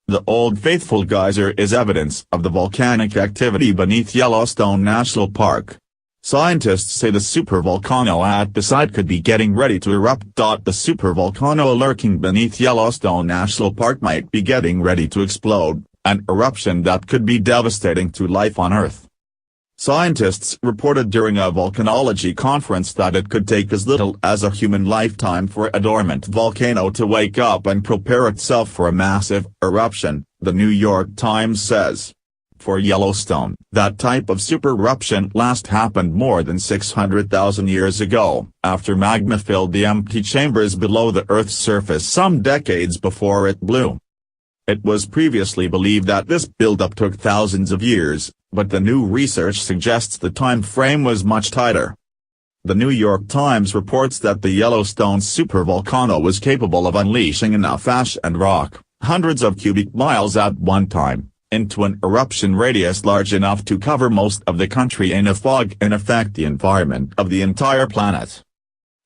The Old Faithful geyser is evidence of the volcanic activity beneath Yellowstone National Park. Scientists say the supervolcano at the site could be getting ready to erupt. The supervolcano lurking beneath Yellowstone National Park might be getting ready to explode, an eruption that could be devastating to life on Earth. Scientists reported during a volcanology conference that it could take as little as a human lifetime for a dormant volcano to wake up and prepare itself for a massive eruption, the New York Times says. For Yellowstone, that type of supereruption last happened more than 600,000 years ago, after magma filled the empty chambers below the Earth's surface some decades before it blew. It was previously believed that this buildup took thousands of years, but the new research suggests the time frame was much tighter. The New York Times reports that the Yellowstone supervolcano was capable of unleashing enough ash and rock, hundreds of cubic miles at one time, into an eruption radius large enough to cover most of the country in a fog and affect the environment of the entire planet.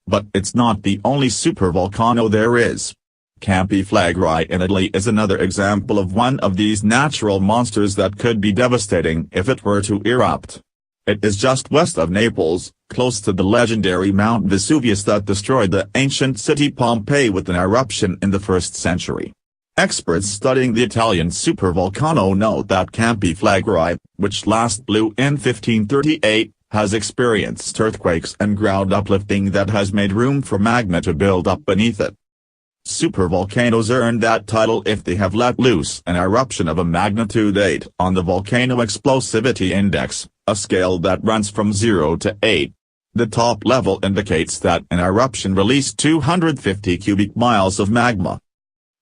But it's not the only supervolcano there is. Campi Flegrei in Italy is another example of one of these natural monsters that could be devastating if it were to erupt. It is just west of Naples, close to the legendary Mount Vesuvius that destroyed the ancient city Pompeii with an eruption in the 1st century. Experts studying the Italian supervolcano note that Campi Flegrei, which last blew in 1538, has experienced earthquakes and ground uplifting that has made room for magma to build up beneath it. Supervolcanoes earn that title if they have let loose an eruption of a magnitude 8 on the Volcano Explosivity Index, a scale that runs from 0 to 8. The top level indicates that an eruption released 250 cubic miles of magma.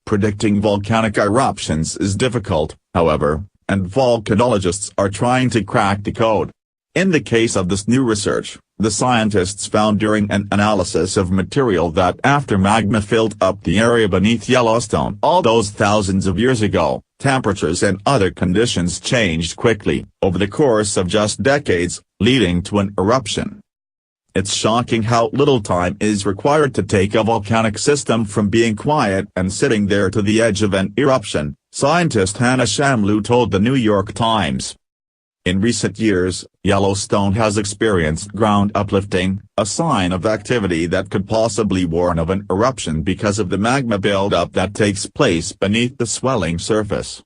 Predicting volcanic eruptions is difficult, however, and volcanologists are trying to crack the code. In the case of this new research, the scientists found during an analysis of material that after magma filled up the area beneath Yellowstone all those thousands of years ago, temperatures and other conditions changed quickly, over the course of just decades, leading to an eruption. It's shocking how little time is required to take a volcanic system from being quiet and sitting there to the edge of an eruption, scientist Hannah Shamloo told the New York Times. In recent years, Yellowstone has experienced ground uplifting, a sign of activity that could possibly warn of an eruption because of the magma buildup that takes place beneath the swelling surface.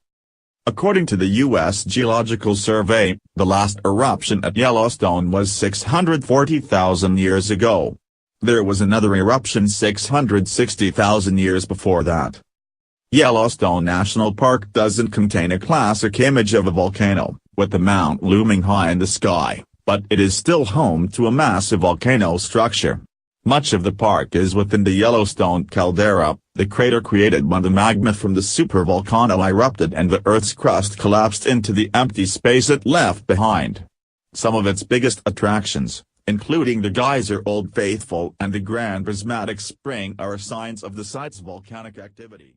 According to the U.S. Geological Survey, the last eruption at Yellowstone was 640,000 years ago. There was another eruption 660,000 years before that. Yellowstone National Park doesn't contain a classic image of a volcano, with the mount looming high in the sky, but it is still home to a massive volcano structure. Much of the park is within the Yellowstone caldera, the crater created when the magma from the supervolcano erupted and the Earth's crust collapsed into the empty space it left behind. Some of its biggest attractions, including the geyser Old Faithful and the Grand Prismatic Spring, are signs of the site's volcanic activity.